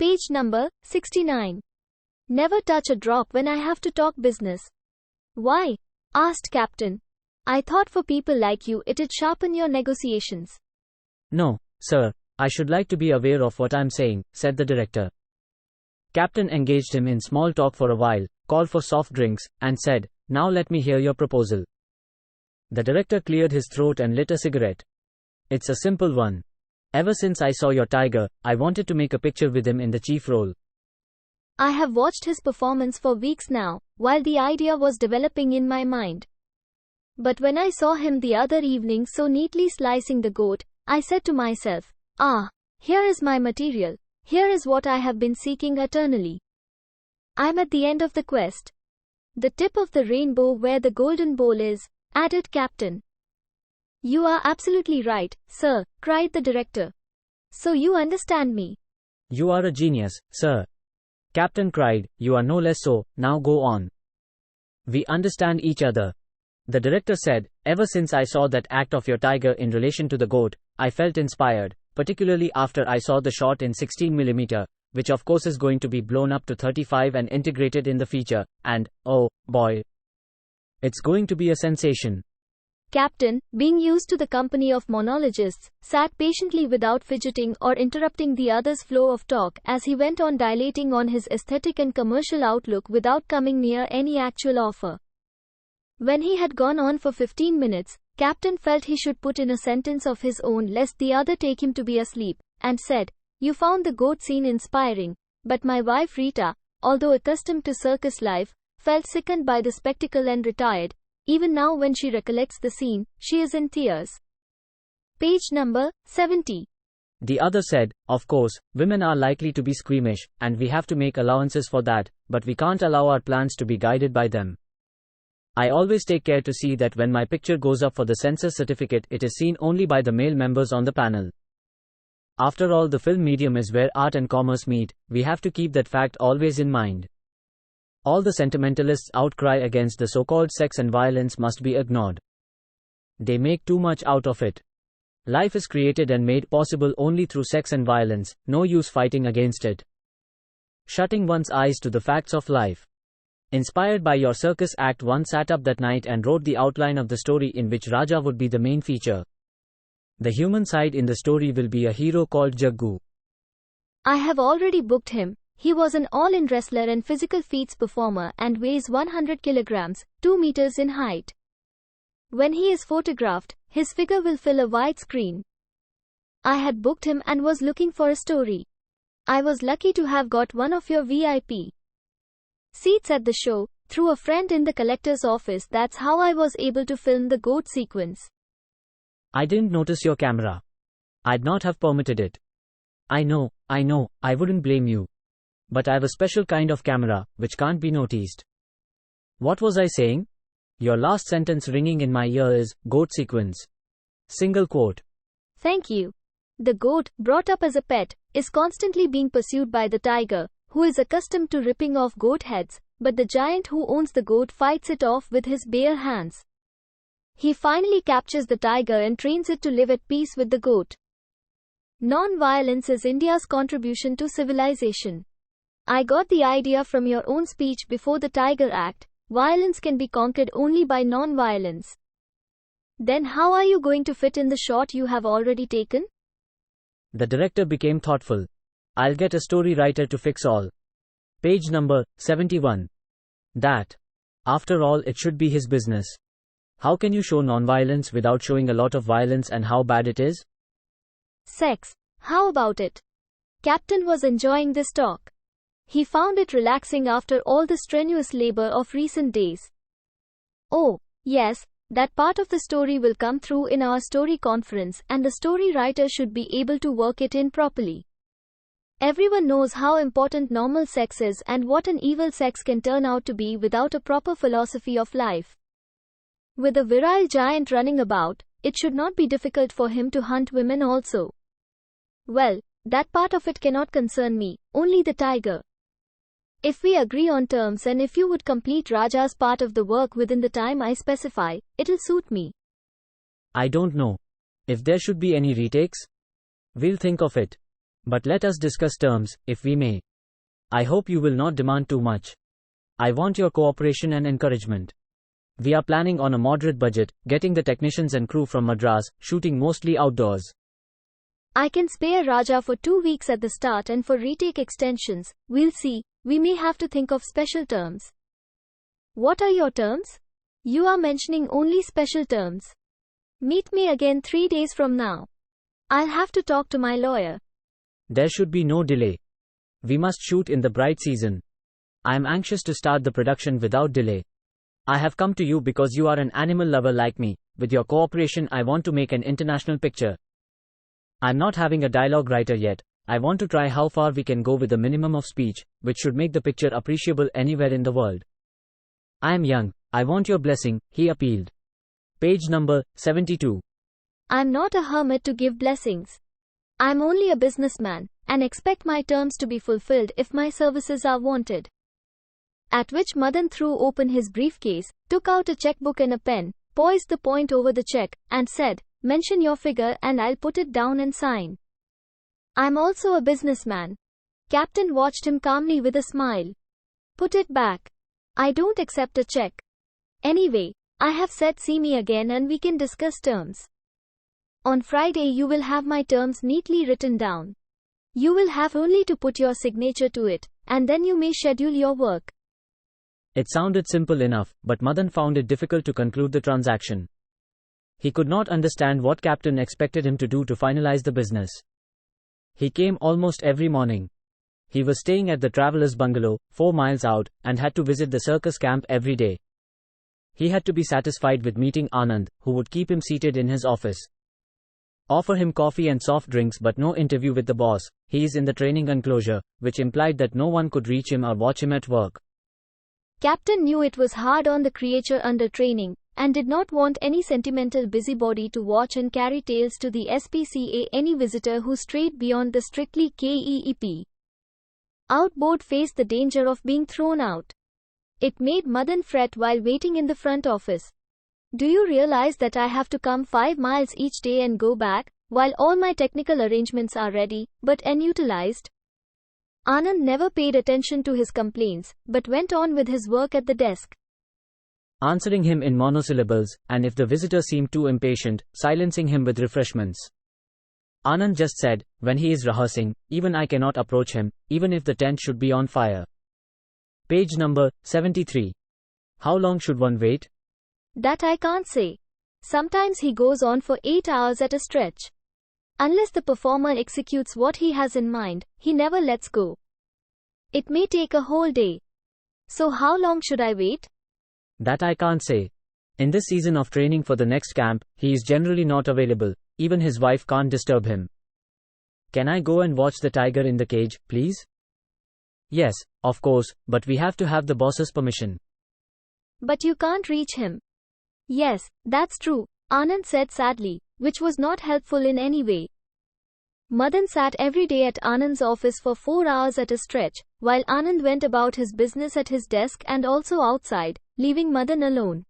Page number 69. Never touch a drop when I have to talk business. Why? Asked Captain. I thought for people like you it'd sharpen your negotiations. No, sir, I should like to be aware of what I'm saying, said the director. Captain engaged him in small talk for a while, called for soft drinks, and said, now let me hear your proposal. The director cleared his throat and lit a cigarette. It's a simple one. Ever since I saw your tiger, I wanted to make a picture with him in the chief role. I have watched his performance for weeks now, while the idea was developing in my mind. But when I saw him the other evening so neatly slicing the goat, I said to myself, here is my material, here is what I have been seeking eternally. I'm at the end of the quest. The tip of the rainbow where the golden bowl is, added Captain. You are absolutely right, sir, cried the director. So you understand me. You are a genius, sir. Captain cried, you are no less so, now go on. We understand each other. The director said, ever since I saw that act of your tiger in relation to the goat, I felt inspired, particularly after I saw the shot in 16mm, which of course is going to be blown up to 35 and integrated in the feature, and, oh, boy. It's going to be a sensation. Captain, being used to the company of monologists, sat patiently without fidgeting or interrupting the other's flow of talk as he went on dilating on his aesthetic and commercial outlook without coming near any actual offer. When he had gone on for 15 minutes, Captain felt he should put in a sentence of his own lest the other take him to be asleep, and said, you found the goat scene inspiring, but my wife Rita, although accustomed to circus life, felt sickened by the spectacle and retired. Even now when she recollects the scene, she is in tears. Page number 70. The other said, of course, women are likely to be squeamish, and we have to make allowances for that, but we can't allow our plans to be guided by them. I always take care to see that when my picture goes up for the censor certificate it is seen only by the male members on the panel. After all, the film medium is where art and commerce meet, we have to keep that fact always in mind. All the sentimentalists' outcry against the so-called sex and violence must be ignored. They make too much out of it. Life is created and made possible only through sex and violence, no use fighting against it. Shutting one's eyes to the facts of life. Inspired by your circus act, one sat up that night and wrote the outline of the story in which Raja would be the main feature. The human side in the story will be a hero called Jaggu. I have already booked him. He was an all-in wrestler and physical feats performer and weighs 100 kilograms, 2 meters in height. When he is photographed, his figure will fill a wide screen. I had booked him and was looking for a story. I was lucky to have got one of your VIP seats at the show, through a friend in the collector's office. That's how I was able to film the goat sequence. I didn't notice your camera. I'd not have permitted it. I know, I wouldn't blame you. But I've a special kind of camera, which can't be noticed. What was I saying? Your last sentence ringing in my ear is, goat sequence. Single quote. Thank you. The goat, brought up as a pet, is constantly being pursued by the tiger, who is accustomed to ripping off goat heads, but the giant who owns the goat fights it off with his bare hands. He finally captures the tiger and trains it to live at peace with the goat. Non-violence is India's contribution to civilization. I got the idea from your own speech before the Tiger Act. Violence can be conquered only by non-violence. Then how are you going to fit in the shot you have already taken? The director became thoughtful. I'll get a story writer to fix all. Page number 71. That. After all, it should be his business. How can you show non-violence without showing a lot of violence and how bad it is? Sex. How about it? Captain was enjoying this talk. He found it relaxing after all the strenuous labor of recent days. Oh, yes, that part of the story will come through in our story conference, and the story writer should be able to work it in properly. Everyone knows how important normal sex is and what an evil sex can turn out to be without a proper philosophy of life. With a virile giant running about, it should not be difficult for him to hunt women also. Well, that part of it cannot concern me, only the tiger. If we agree on terms and if you would complete Raja's part of the work within the time I specify, it'll suit me. I don't know. If there should be any retakes, we'll think of it. But let us discuss terms, if we may. I hope you will not demand too much. I want your cooperation and encouragement. We are planning on a moderate budget, getting the technicians and crew from Madras, shooting mostly outdoors. I can spare Raja for 2 weeks at the start, and for retake extensions, we'll see. We may have to think of special terms. What are your terms? You are mentioning only special terms. Meet me again 3 days from now. I'll have to talk to my lawyer. There should be no delay. We must shoot in the bright season. I am anxious to start the production without delay. I have come to you because you are an animal lover like me. With your cooperation, I want to make an international picture. I'm not having a dialogue writer yet. I want to try how far we can go with a minimum of speech, which should make the picture appreciable anywhere in the world. I am young. I want your blessing, he appealed. Page number 72. I'm not a hermit to give blessings. I'm only a businessman, and expect my terms to be fulfilled if my services are wanted. At which Madan threw open his briefcase, took out a checkbook and a pen, poised the point over the check, and said, "Mention your figure and I'll put it down and sign." I'm also a businessman. Captain watched him calmly with a smile. Put it back. I don't accept a check. Anyway, I have said see me again and we can discuss terms. On Friday you will have my terms neatly written down. You will have only to put your signature to it, and then you may schedule your work. It sounded simple enough, but Madan found it difficult to conclude the transaction. He could not understand what Captain expected him to do to finalize the business. He came almost every morning. He was staying at the traveller's bungalow, 4 miles out, and had to visit the circus camp every day. He had to be satisfied with meeting Anand, who would keep him seated in his office. Offer him coffee and soft drinks but no interview with the boss. He is in the training enclosure, which implied that no one could reach him or watch him at work. Captain knew it was hard on the creature under training, and did not want any sentimental busybody to watch and carry tales to the SPCA any visitor who strayed beyond the strictly KEEP. Outboard faced the danger of being thrown out. It made Madan fret while waiting in the front office. Do you realize that I have to come 5 miles each day and go back, while all my technical arrangements are ready, but unutilized? Anand never paid attention to his complaints, but went on with his work at the desk, answering him in monosyllables, and if the visitor seemed too impatient, silencing him with refreshments. Anand just said, when he is rehearsing, even I cannot approach him, even if the tent should be on fire. Page number 73. How long should one wait? That I can't say. Sometimes he goes on for 8 hours at a stretch. Unless the performer executes what he has in mind, he never lets go. It may take a whole day. So how long should I wait? That I can't say. In this season of training for the next camp, he is generally not available. Even his wife can't disturb him. Can I go and watch the tiger in the cage, please? Yes, of course, but we have to have the boss's permission. But you can't reach him. Yes, that's true, Anand said sadly, which was not helpful in any way. Madan sat every day at Anand's office for 4 hours at a stretch, while Anand went about his business at his desk and also outside, leaving Madan alone.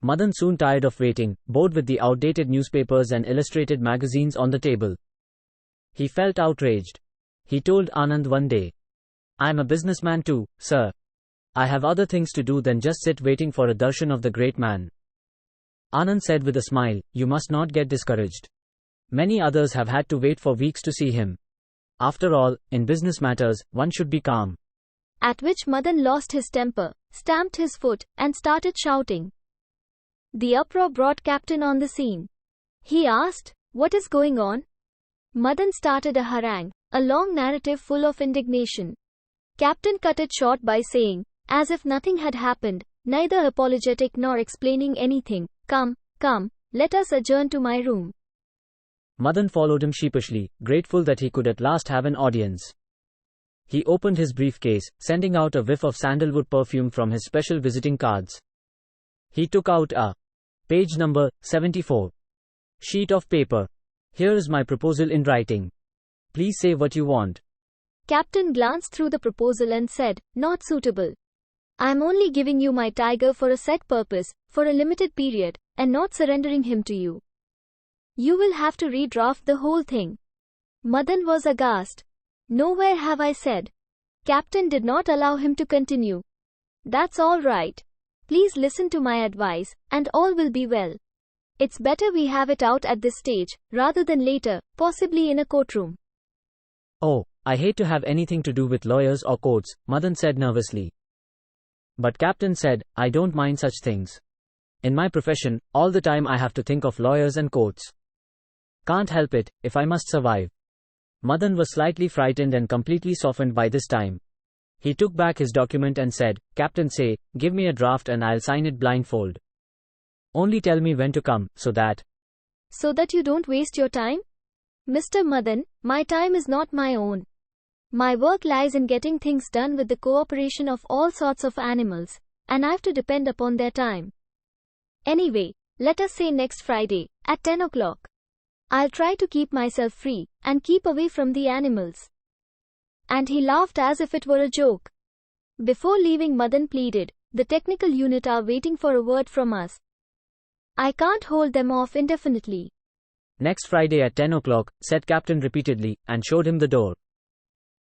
Madan soon tired of waiting, bored with the outdated newspapers and illustrated magazines on the table. He felt outraged. He told Anand one day, "I'm a businessman too, sir. I have other things to do than just sit waiting for a darshan of the great man." Anand said with a smile, "You must not get discouraged. Many others have had to wait for weeks to see him. After all, in business matters, one should be calm." At which Madan lost his temper, stamped his foot, and started shouting. The uproar brought Captain on the scene. He asked, "What is going on?" Madan started a harangue, a long narrative full of indignation. Captain cut it short by saying, as if nothing had happened, neither apologetic nor explaining anything, Come, let us adjourn to my room." Madan followed him sheepishly, grateful that he could at last have an audience. He opened his briefcase, sending out a whiff of sandalwood perfume from his special visiting cards. He took out a page number 74 sheet of paper. "Here is my proposal in writing. Please say what you want." Captain glanced through the proposal and said, "Not suitable. I am only giving you my tiger for a set purpose, for a limited period, and not surrendering him to you. You will have to redraft the whole thing." Madan was aghast. Nowhere have I said. Captain did not allow him to continue. That's all right. Please listen to my advice, and all will be well. It's better we have it out at this stage, rather than later, possibly in a courtroom. Oh, I hate to have anything to do with lawyers or courts, Madan said nervously. But Captain said, I don't mind such things. In my profession, all the time I have to think of lawyers and courts. Can't help it, if I must survive. Madan was slightly frightened and completely softened by this time. He took back his document and said, Captain say, give me a draft and I'll sign it blindfold. Only tell me when to come, so that you don't waste your time? Mr. Madan, my time is not my own. My work lies in getting things done with the cooperation of all sorts of animals, and I have to depend upon their time. Anyway, let us say next Friday, at 10 o'clock. I'll try to keep myself free, and keep away from the animals. And he laughed as if it were a joke. Before leaving, Madan pleaded, the technical unit are waiting for a word from us. I can't hold them off indefinitely. Next Friday at 10 o'clock, said Captain repeatedly, and showed him the door.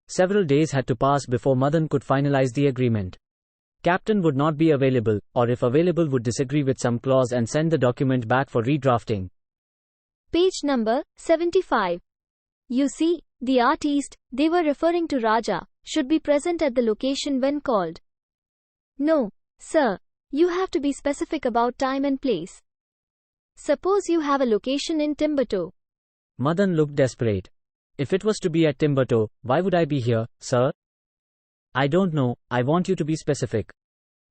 Several days had to pass before Madan could finalize the agreement. Captain would not be available, or if available would disagree with some clause and send the document back for redrafting. Page number 75. You see, the artist, they were referring to Raja, should be present at the location when called. No, sir, you have to be specific about time and place. Suppose you have a location in Timbuktu. Madan looked desperate. If it was to be at Timbuktu, why would I be here, sir? I don't know, I want you to be specific.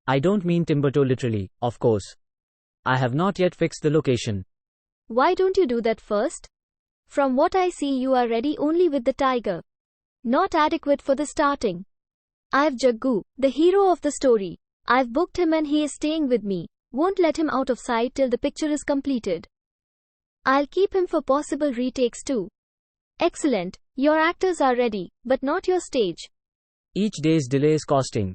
I don't mean Timbuktu literally, of course. I have not yet fixed the location. Why don't you do that first? From what I see, you are ready only with the tiger. Not adequate for the starting. I've Jaggu, the hero of the story. I've booked him and he is staying with me. Won't let him out of sight till the picture is completed. I'll keep him for possible retakes too. Excellent, your actors are ready, but not your stage. Each day's delay is costing.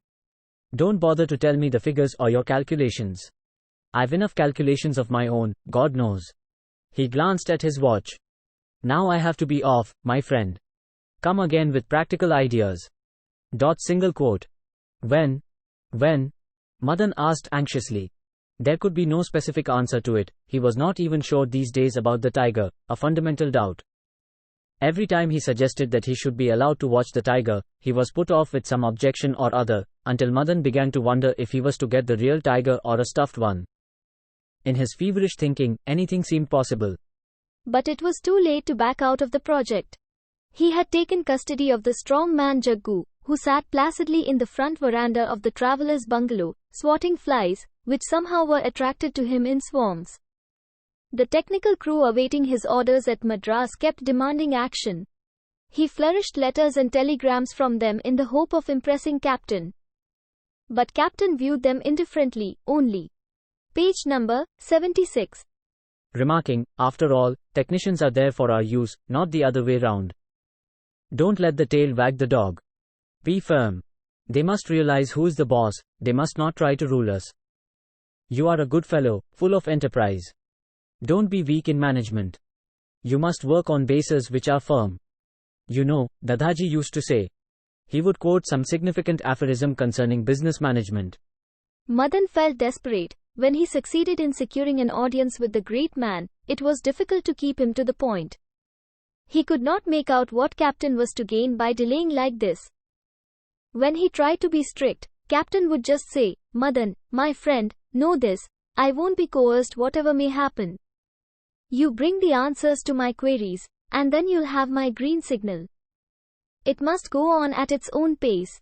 Don't bother to tell me the figures or your calculations. I've enough calculations of my own, God knows. He glanced at his watch. Now I have to be off, my friend. Come again with practical ideas. Single quote. When? Madan asked anxiously. There could be no specific answer to it. He was not even sure these days about the tiger, a fundamental doubt. Every time he suggested that he should be allowed to watch the tiger, he was put off with some objection or other, until Madan began to wonder if he was to get the real tiger or a stuffed one. In his feverish thinking, anything seemed possible. But it was too late to back out of the project. He had taken custody of the strong man Jaggu, who sat placidly in the front veranda of the traveller's bungalow, swatting flies, which somehow were attracted to him in swarms. The technical crew awaiting his orders at Madras kept demanding action. He flourished letters and telegrams from them in the hope of impressing Captain. But Captain viewed them indifferently, only. Page number 76. Remarking, after all, technicians are there for our use, not the other way round. Don't let the tail wag the dog. Be firm. They must realize who is the boss, they must not try to rule us. You are a good fellow, full of enterprise. Don't be weak in management. You must work on bases which are firm. You know, Dadaji used to say. He would quote some significant aphorism concerning business management. Madan felt desperate. When he succeeded in securing an audience with the great man, it was difficult to keep him to the point. He could not make out what Captain was to gain by delaying like this. When he tried to be strict, Captain would just say, Madan, my friend, know this, I won't be coerced whatever may happen. You bring the answers to my queries, and then you'll have my green signal. It must go on at its own pace.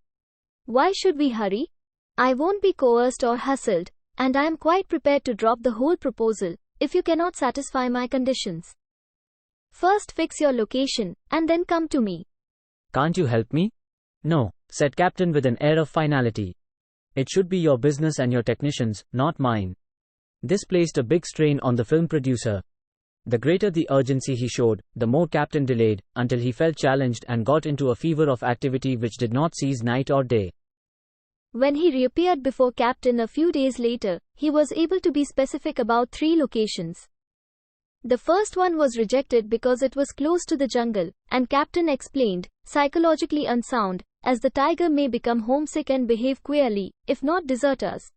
Why should we hurry? I won't be coerced or hustled, and I am quite prepared to drop the whole proposal, if you cannot satisfy my conditions. First fix your location, and then come to me. Can't you help me? No, said Captain with an air of finality. It should be your business and your technicians, not mine. This placed a big strain on the film producer. The greater the urgency he showed, the more Captain delayed, until he felt challenged and got into a fever of activity which did not cease night or day. When he reappeared before Captain a few days later, he was able to be specific about 3 locations. The first one was rejected because it was close to the jungle, and Captain explained, psychologically unsound, as the tiger may become homesick and behave queerly, if not desert us.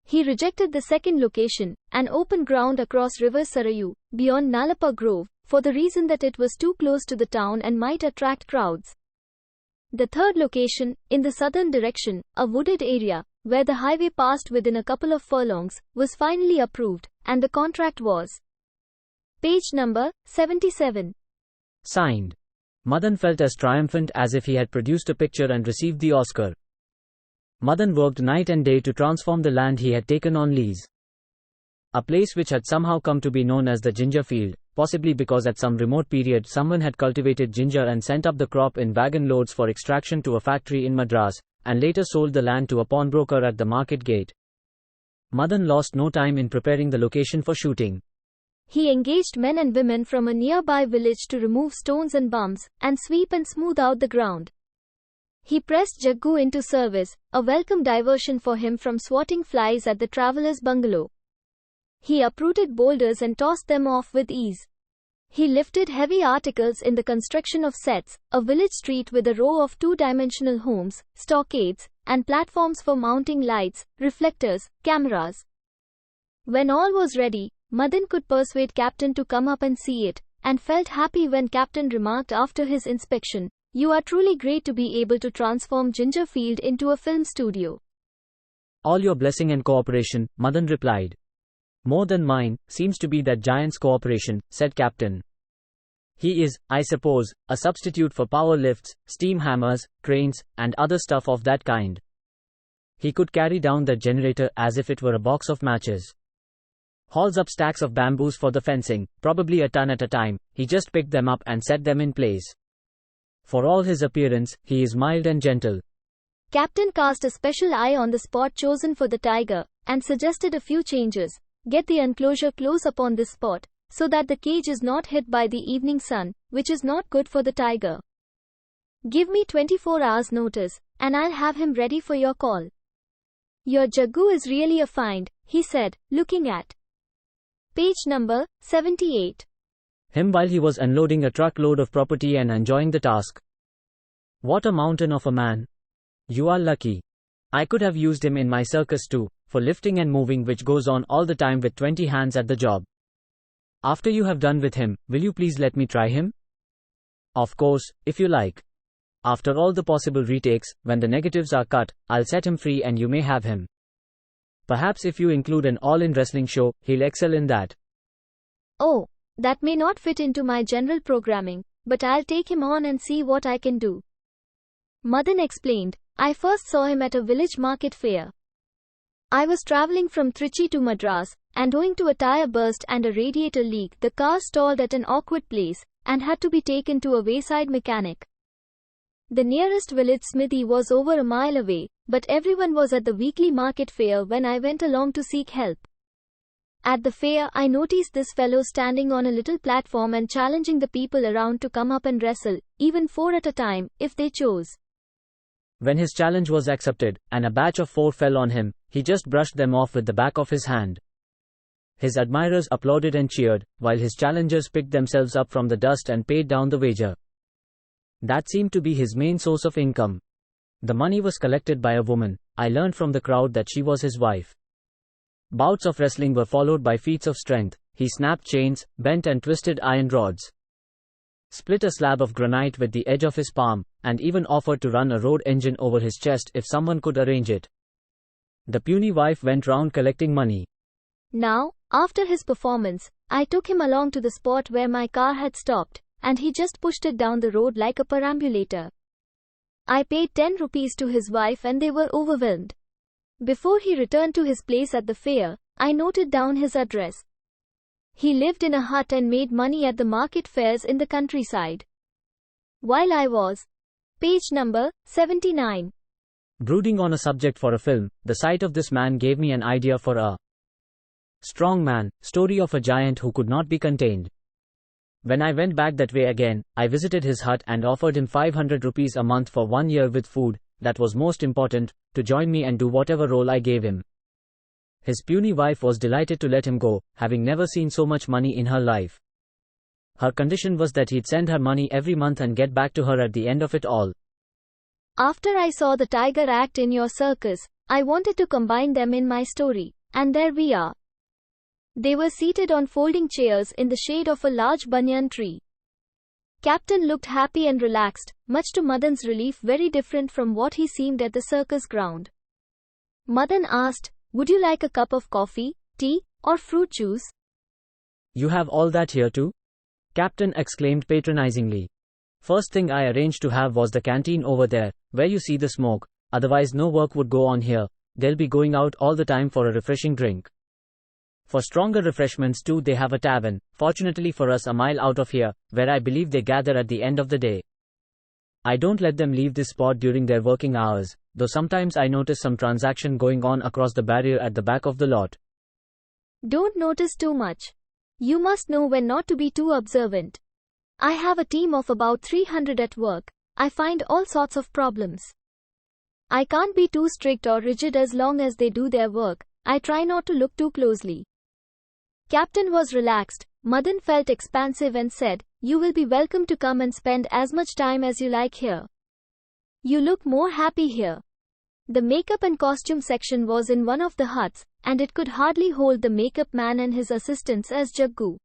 He rejected the second location, an open ground across River Sarayu, beyond Nalapa Grove, for the reason that it was too close to the town and might attract crowds. The third location, in the southern direction, a wooded area, where the highway passed within a couple of furlongs, was finally approved, and the contract was. Page number 77. Signed. Madan felt as triumphant as if he had produced a picture and received the Oscar. Madan worked night and day to transform the land he had taken on lease. A place which had somehow come to be known as the ginger field, possibly because at some remote period someone had cultivated ginger and sent up the crop in wagon loads for extraction to a factory in Madras, and later sold the land to a pawnbroker at the market gate. Madan lost no time in preparing the location for shooting. He engaged men and women from a nearby village to remove stones and bumps, and sweep and smooth out the ground. He pressed Jaggu into service, a welcome diversion for him from swatting flies at the traveller's bungalow. He uprooted boulders and tossed them off with ease. He lifted heavy articles in the construction of sets, a village street with a row of two-dimensional homes, stockades, and platforms for mounting lights, reflectors, cameras. When all was ready, Madan could persuade Captain to come up and see it, and felt happy when Captain remarked after his inspection, "You are truly great to be able to transform Ginger Field into a film studio." "All your blessing and cooperation," Madan replied. "More than mine, seems to be that giant's cooperation," said Captain. "He is, I suppose, a substitute for power lifts, steam hammers, cranes, and other stuff of that kind. He could carry down that generator as if it were a box of matches. Hauls up stacks of bamboos for the fencing, probably a ton at a time, he just picked them up and set them in place. For all his appearance, he is mild and gentle." Captain cast a special eye on the spot chosen for the tiger, and suggested a few changes. Get the enclosure close upon this spot, so that the cage is not hit by the evening sun, which is not good for the tiger. Give me 24 hours notice, and I'll have him ready for your call. Your Jaggu is really a find, he said, looking at page number 78. Him while he was unloading a truckload of property and enjoying the task. What a mountain of a man. You are lucky. I could have used him in my circus too, for lifting and moving, which goes on all the time with 20 hands at the job. After you have done with him, will you please let me try him? Of course, if you like. After all the possible retakes, when the negatives are cut, I'll set him free and you may have him. Perhaps if you include an all-in wrestling show, he'll excel in that. Oh, that may not fit into my general programming, but I'll take him on and see what I can do. Madan explained, I first saw him at a village market fair. I was traveling from Trichy to Madras, and owing to a tire burst and a radiator leak, the car stalled at an awkward place, and had to be taken to a wayside mechanic. The nearest village smithy was over a mile away, but everyone was at the weekly market fair when I went along to seek help. At the fair, I noticed this fellow standing on a little platform and challenging the people around to come up and wrestle, even 4 at a time, if they chose. When his challenge was accepted, and a batch of 4 fell on him, he just brushed them off with the back of his hand. His admirers applauded and cheered, while his challengers picked themselves up from the dust and paid down the wager. That seemed to be his main source of income. The money was collected by a woman. I learned from the crowd that she was his wife. Bouts of wrestling were followed by feats of strength. He snapped chains, bent and twisted iron rods, split a slab of granite with the edge of his palm, and even offered to run a road engine over his chest if someone could arrange it. The puny wife went round collecting money. Now, after his performance, I took him along to the spot where my car had stopped, and he just pushed it down the road like a perambulator. I paid 10 rupees to his wife and they were overwhelmed. Before he returned to his place at the fair, I noted down his address. He lived in a hut and made money at the market fairs in the countryside. While I was, page number 79, brooding on a subject for a film, the sight of this man gave me an idea for a strong man, story of a giant who could not be contained. When I went back that way again, I visited his hut and offered him 500 rupees a month for 1 year with food, that was most important, to join me and do whatever role I gave him. His puny wife was delighted to let him go, having never seen so much money in her life. Her condition was that he'd send her money every month and get back to her at the end of it all. After I saw the tiger act in your circus, I wanted to combine them in my story, and there we are. They were seated on folding chairs in the shade of a large banyan tree. Captain looked happy and relaxed, much to Madan's relief, very different from what he seemed at the circus ground. Madan asked, "Would you like a cup of coffee, tea, or fruit juice?" You have all that here too? Captain exclaimed patronizingly. First thing I arranged to have was the canteen over there, where you see the smoke, otherwise no work would go on here. They'll be going out all the time for a refreshing drink. For stronger refreshments too, they have a tavern, fortunately for us a mile out of here, where I believe they gather at the end of the day. I don't let them leave this spot during their working hours, though sometimes I notice some transaction going on across the barrier at the back of the lot. Don't notice too much. You must know when not to be too observant. I have a team of about 300 at work. I find all sorts of problems. I can't be too strict or rigid as long as they do their work. I try not to look too closely. Captain was relaxed. Madan felt expansive and said, "You will be welcome to come and spend as much time as you like here. You look more happy here." The makeup and costume section was in one of the huts, and it could hardly hold the makeup man and his assistants as Jaggu.